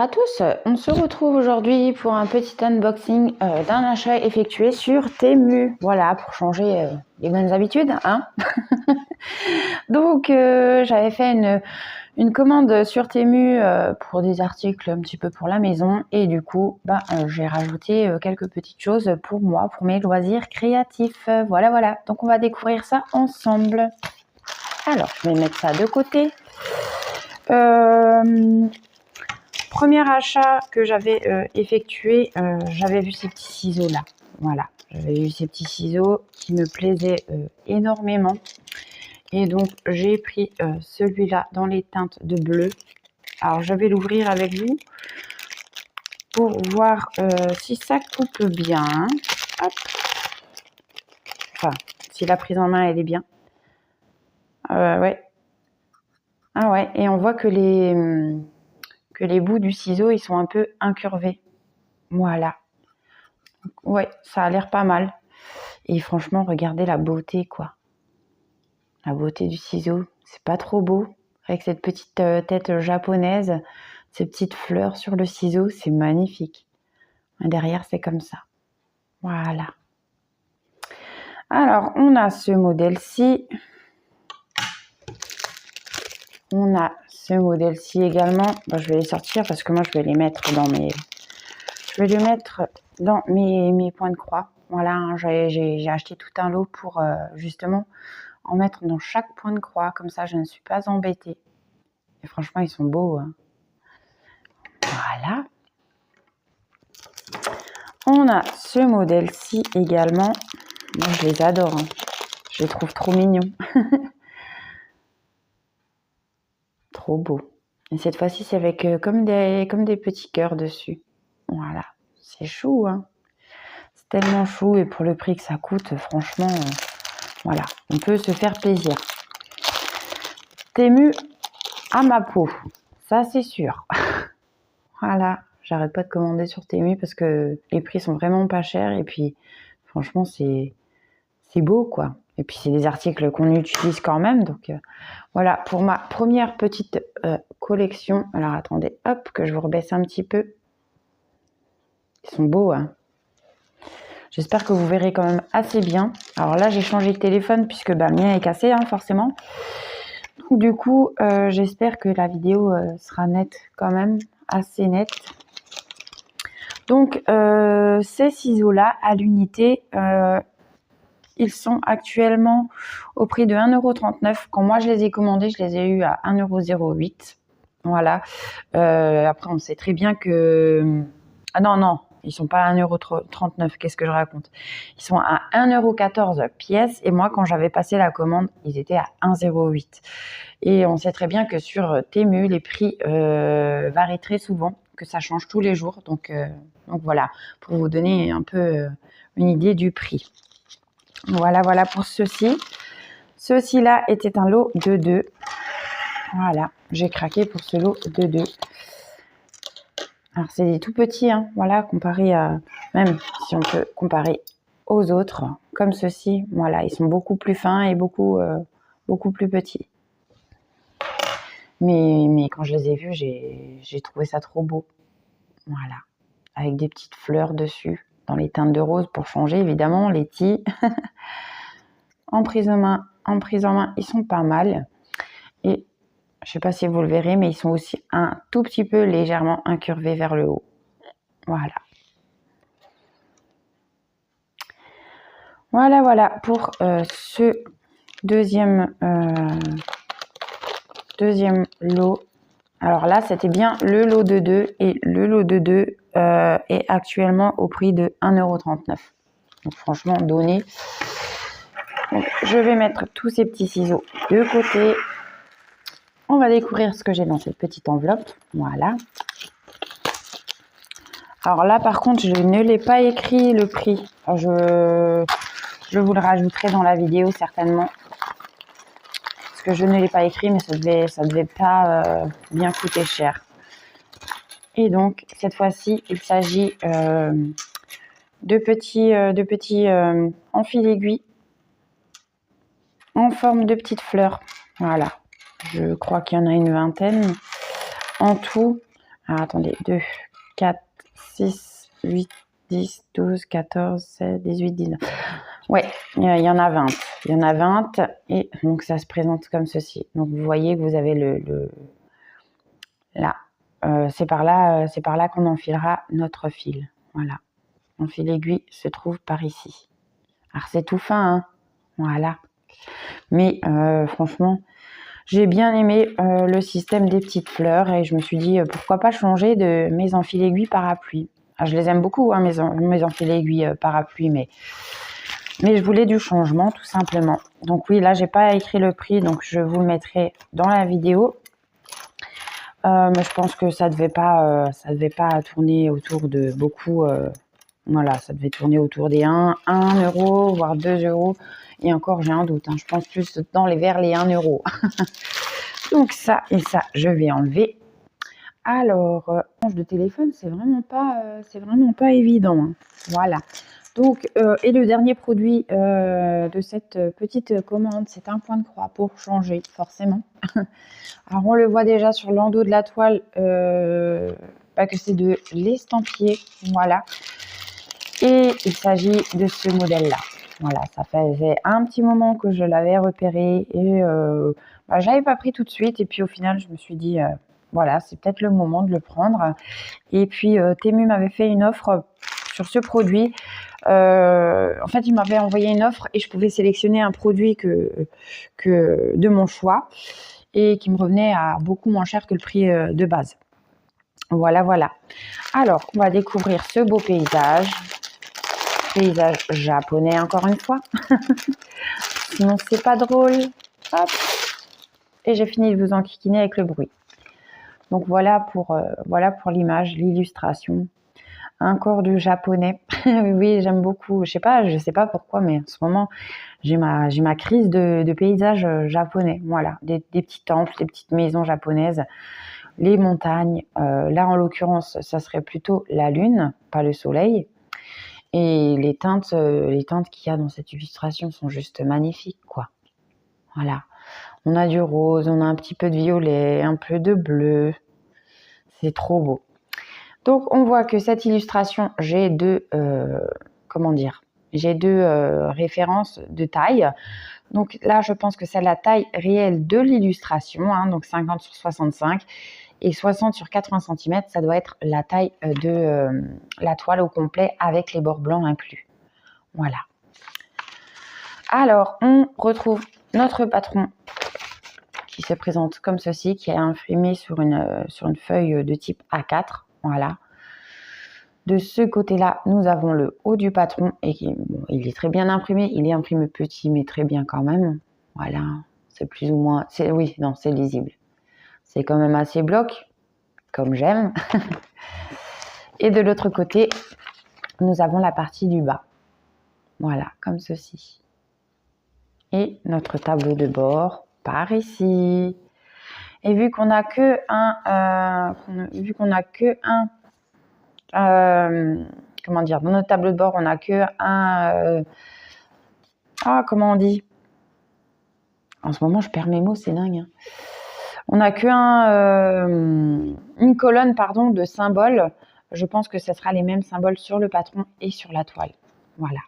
à tous, on se retrouve aujourd'hui pour un petit unboxing d'un achat effectué sur Temu. Voilà, pour changer les bonnes habitudes, hein. Donc j'avais fait une commande sur Temu pour des articles un petit peu pour la maison et du coup j'ai rajouté quelques petites choses pour moi, pour mes loisirs créatifs. Voilà, donc on va découvrir ça ensemble. Alors je vais mettre ça de côté. Premier achat que j'avais effectué, j'avais vu ces petits ciseaux là. Voilà, j'avais vu ces petits ciseaux qui me plaisaient énormément. Et donc j'ai pris celui-là dans les teintes de bleu. Alors je vais l'ouvrir avec vous pour voir si ça coupe bien. Hop. Enfin, si la prise en main elle est bien. Ouais. Ah ouais, et on voit que les bouts du ciseau ils sont un peu incurvés. Voilà. Ouais, ça a l'air pas mal. Et franchement, regardez la beauté, quoi. La beauté du ciseau. C'est pas trop beau. Avec cette petite tête japonaise, ces petites fleurs sur le ciseau, c'est magnifique. Derrière, c'est comme ça. Voilà. Alors, on a ce modèle-ci. On a ce modèle-ci également. Bon, je vais les sortir parce que moi, je vais les mettre dans mes... Je vais les mettre dans mes points de croix. Voilà, hein, j'ai acheté tout un lot pour justement en mettre dans chaque point de croix. Comme ça, je ne suis pas embêtée. Et franchement, ils sont beaux. Hein. Voilà. On a ce modèle-ci également. Moi, je les adore. Hein. Je les trouve trop mignons. Trop beau. Et cette fois-ci, c'est avec comme des petits cœurs dessus. Voilà. C'est chou, hein. C'est tellement chou. Et pour le prix que ça coûte, franchement, voilà. On peut se faire plaisir. Temu à ma peau. Ça, c'est sûr. Voilà. J'arrête pas de commander sur Temu parce que les prix sont vraiment pas chers. Et puis, franchement, c'est beau, quoi. Et puis, c'est des articles qu'on utilise quand même. Donc, voilà, pour ma première petite collection. Alors, attendez, hop, que je vous rebaisse un petit peu. Ils sont beaux, hein. J'espère que vous verrez quand même assez bien. Alors là, j'ai changé de téléphone puisque le mien est cassé, hein, forcément. Du coup, j'espère que la vidéo sera nette quand même, assez nette. Donc, ces ciseaux-là, à l'unité, ils sont actuellement au prix de 1,39 €. Quand moi, je les ai commandés, je les ai eus à 1,08 €. Voilà. Après, on sait très bien que... Ah non, ils sont pas à 1,39 €. Qu'est-ce que je raconte? Ils sont à 1,14 € pièce. Et moi, quand j'avais passé la commande, ils étaient à 1,08 €. Et on sait très bien que sur Temu, les prix varient très souvent, que ça change tous les jours. Donc voilà, pour vous donner un peu une idée du prix. Voilà pour ceci. Ceci-là était un lot de 2. Voilà, j'ai craqué pour ce lot de 2. Alors, c'est des tout petits, hein, voilà, comparé à... Même si on peut comparer aux autres, comme ceci, voilà, ils sont beaucoup plus fins et beaucoup plus petits. Mais quand je les ai vus, j'ai trouvé ça trop beau. Voilà, avec des petites fleurs dessus, dans les teintes de rose pour changer, évidemment, les tis. En prise en main, ils sont pas mal. Et je sais pas si vous le verrez, mais ils sont aussi un tout petit peu légèrement incurvés vers le haut. Voilà. Voilà pour ce deuxième lot. Alors là, c'était bien le lot de 2 et le lot de 2 est actuellement au prix de 1,39 €. Donc franchement, donné. Donc, je vais mettre tous ces petits ciseaux de côté. On va découvrir ce que j'ai dans cette petite enveloppe. Voilà. Alors là, par contre, je ne l'ai pas écrit le prix. Je vous le rajouterai dans la vidéo certainement. Parce que je ne l'ai pas écrit, mais ça devait pas bien coûter cher. Et donc, cette fois-ci, il s'agit de petits en fil aiguille en forme de petites fleurs. Voilà. Je crois qu'il y en a une vingtaine en tout. Alors, attendez, 2, 4, 6, 8, 10, 12, 14, 16, 18, 19. Ouais, il y en a 20. Il y en a 20 et donc ça se présente comme ceci. Donc vous voyez que vous avez là. C'est par là qu'on enfilera notre fil. Voilà. Mon fil aiguille se trouve par ici. Alors c'est tout fin, hein. Voilà. Mais franchement, j'ai bien aimé le système des petites fleurs et je me suis dit pourquoi pas changer de mes enfils aiguilles parapluie. Alors, je les aime beaucoup, hein, mes enfils aiguilles parapluie, mais je voulais du changement tout simplement. Donc oui, là j'ai pas écrit le prix, donc je vous le mettrai dans la vidéo. Mais je pense que ça devait pas tourner autour de beaucoup. Voilà, ça devait tourner autour des 1 euro, voire 2 euros. Et encore, j'ai un doute. Hein, je pense plus vers les 1 euro. Donc ça et ça, je vais enlever. Alors, de téléphone, c'est vraiment pas évident. Hein. Voilà. Donc, et le dernier produit de cette petite commande, c'est un point de croix pour changer, forcément. Alors, on le voit déjà sur l'endos de la toile, que c'est de l'estampillé. Voilà. Et il s'agit de ce modèle-là. Voilà, ça faisait un petit moment que je l'avais repéré et j'avais pas pris tout de suite. Et puis au final, je me suis dit, voilà, c'est peut-être le moment de le prendre. Et puis Temu m'avait fait une offre sur ce produit. En fait, il m'avait envoyé une offre et je pouvais sélectionner un produit de mon choix et qui me revenait à beaucoup moins cher que le prix de base. Voilà, voilà. Alors, on va découvrir ce beau paysage. Paysage japonais encore une fois. Sinon, c'est pas drôle. Hop. Et j'ai fini de vous enquiquiner avec le bruit. Donc voilà pour l'image, l'illustration. Un corps du japonais. Oui, j'aime beaucoup. Je sais pas pourquoi, mais en ce moment, j'ai ma crise de paysage japonais. Voilà, des petits temples, des petites maisons japonaises, les montagnes. Là, en l'occurrence, ça serait plutôt la lune, pas le soleil. Et les teintes qu'il y a dans cette illustration sont juste magnifiques, quoi. Voilà. On a du rose, on a un petit peu de violet, un peu de bleu. C'est trop beau. Donc, on voit que cette illustration, j'ai deux références de taille. Donc là, je pense que c'est la taille réelle de l'illustration, hein, donc 50 sur 65 et 60 sur 80 cm. Ça doit être la taille de la toile au complet avec les bords blancs inclus. Voilà. Alors, on retrouve notre patron qui se présente comme ceci, qui est imprimé sur une feuille de type A4. Voilà. De ce côté-là, nous avons le haut du patron et il est très bien imprimé. Il est imprimé petit, mais très bien quand même. Voilà, c'est plus ou moins... c'est lisible. C'est quand même assez bloc, comme j'aime. Et de l'autre côté, nous avons la partie du bas. Voilà, comme ceci. Et notre tableau de bord par ici. Et vu qu'on n'a que dans notre tableau de bord, on n'a que comment on dit? En ce moment, je perds mes mots, c'est dingue. Hein. On n'a que une colonne, de symboles. Je pense que ce sera les mêmes symboles sur le patron et sur la toile. Voilà.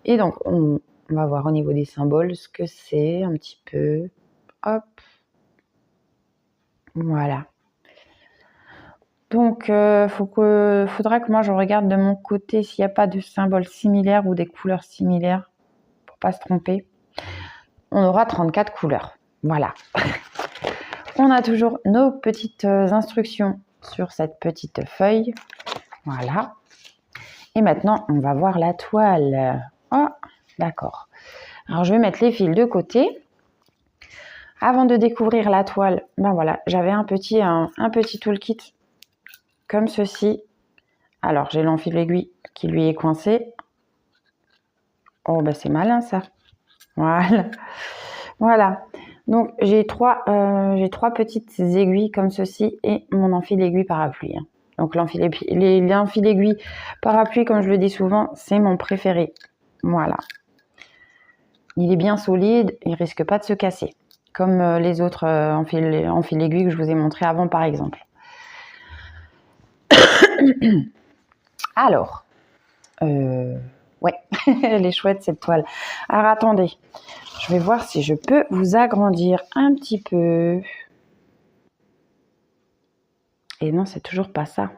Et donc, on va voir au niveau des symboles ce que c'est un petit peu. Hop. Voilà. Donc, faudra que moi je regarde de mon côté s'il n'y a pas de symboles similaires ou des couleurs similaires pour pas se tromper. On aura 34 couleurs. Voilà. On a toujours nos petites instructions sur cette petite feuille. Voilà. Et maintenant, on va voir la toile. Oh, d'accord. Alors, je vais mettre les fils de côté. Avant de découvrir la toile, voilà, j'avais un petit toolkit comme ceci. Alors, j'ai l'enfil aiguille qui lui est coincé. Oh, c'est malin ça. Voilà. Voilà. Donc, j'ai trois petites aiguilles comme ceci et mon enfil aiguille parapluie. Hein. Donc, l'enfil aiguille parapluie, comme je le dis souvent, c'est mon préféré. Voilà. Il est bien solide, il risque pas de se casser. Comme les autres enfils aiguilles que je vous ai montré avant, par exemple. Alors, ouais, elle est chouette cette toile. Alors attendez, je vais voir si je peux vous agrandir un petit peu. Et non, c'est toujours pas ça.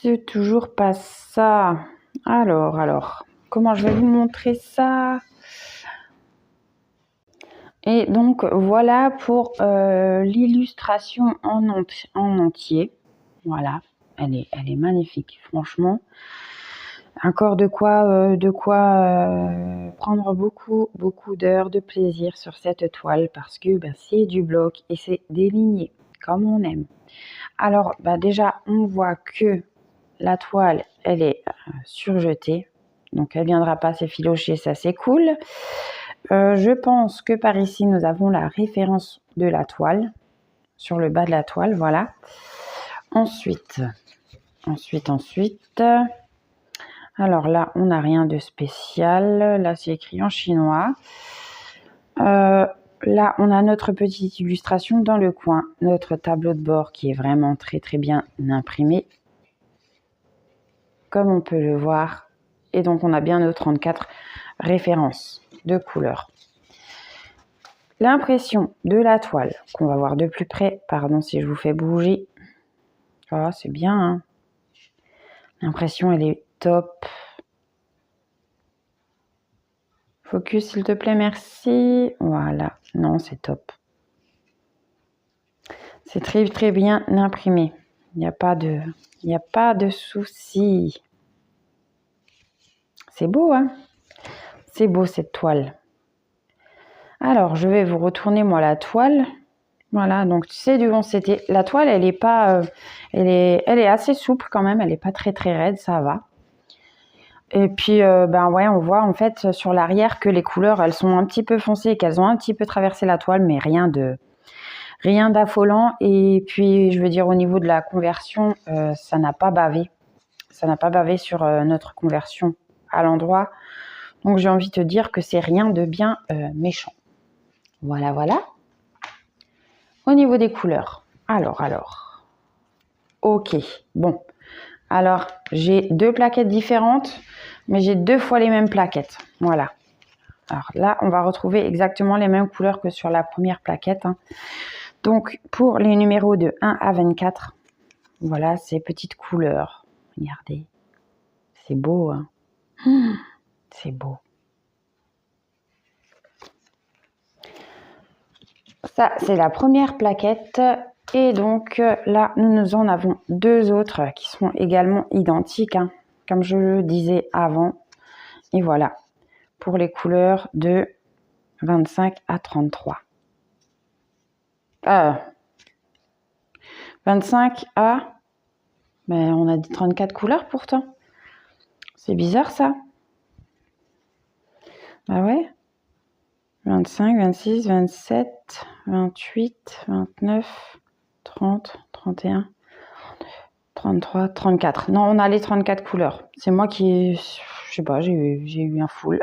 C'est toujours pas ça. Alors, comment je vais vous montrer ça? Et donc, voilà pour l'illustration en entier. Voilà, elle est magnifique, franchement. Encore de quoi prendre beaucoup d'heures de plaisir sur cette toile parce que c'est du bloc et c'est déligné, comme on aime. Alors, déjà, on voit que la toile, elle est surjetée. Donc, elle ne viendra pas s'effilocher, ça c'est cool. Je pense que par ici, nous avons la référence de la toile. Sur le bas de la toile, voilà. Ensuite. Alors là, on n'a rien de spécial. Là, c'est écrit en chinois. Là, on a notre petite illustration dans le coin. Notre tableau de bord qui est vraiment très bien imprimé. Comme on peut le voir. Et donc, on a bien nos 34 références de couleurs. L'impression de la toile, qu'on va voir de plus près. Pardon si je vous fais bouger. Oh, c'est bien, hein. L'impression, elle est top. Focus, s'il te plaît, merci. Voilà. Non, c'est top. C'est très bien imprimé. Il n'y a pas de souci. C'est beau, hein? C'est beau, cette toile. Alors, je vais vous retourner, moi, la toile. Voilà, donc tu sais du bon c'était. La toile, elle est pas... elle est assez souple quand même. Elle n'est pas très raide, ça va. Et puis, ouais, on voit en fait sur l'arrière que les couleurs, elles sont un petit peu foncées et qu'elles ont un petit peu traversé la toile, mais rien d'affolant. Et puis, je veux dire, au niveau de la conversion, ça n'a pas bavé. Ça n'a pas bavé sur notre conversion à l'endroit. Donc, j'ai envie de te dire que c'est rien de bien méchant. Voilà. Au niveau des couleurs. Alors. Ok, bon. Alors, j'ai 2 plaquettes différentes, mais j'ai 2 fois les mêmes plaquettes. Voilà. Alors là, on va retrouver exactement les mêmes couleurs que sur la première plaquette, hein. Donc, pour les numéros de 1 à 24, voilà ces petites couleurs. Regardez. C'est beau, hein. C'est beau. Ça, c'est la première plaquette. Et donc, là, nous en avons 2 autres qui sont également identiques, hein, comme je le disais avant. Et voilà, pour les couleurs de 25 à 33. 25 à... on a dit 34 couleurs pourtant. C'est bizarre ça. Bah ouais. 25, 26, 27, 28, 29, 30, 31, 33, 34. Non, on a les 34 couleurs. C'est moi qui... Je sais pas, j'ai eu un full.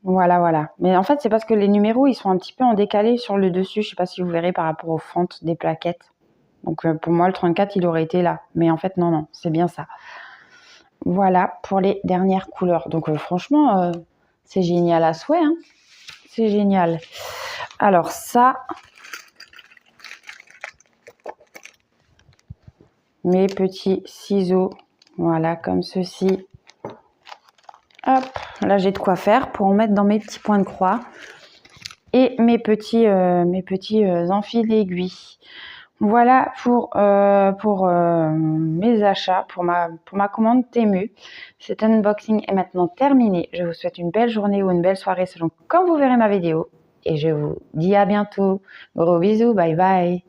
Voilà. Mais en fait, c'est parce que les numéros, ils sont un petit peu en décalé sur le dessus. Je sais pas si vous verrez par rapport aux fentes des plaquettes. Donc, pour moi, le 34, il aurait été là. Mais en fait, non, c'est bien ça. Voilà pour les dernières couleurs. Donc, franchement, c'est génial à souhait, hein. C'est génial. Alors, ça... mes petits ciseaux, voilà, comme ceci. Hop, là j'ai de quoi faire pour en mettre dans mes petits points de croix. Et mes petits enfils d'aiguilles. Voilà pour mes achats, pour ma commande Temu. Cet unboxing est maintenant terminé. Je vous souhaite une belle journée ou une belle soirée selon quand vous verrez ma vidéo. Et je vous dis à bientôt. Gros bisous, bye bye.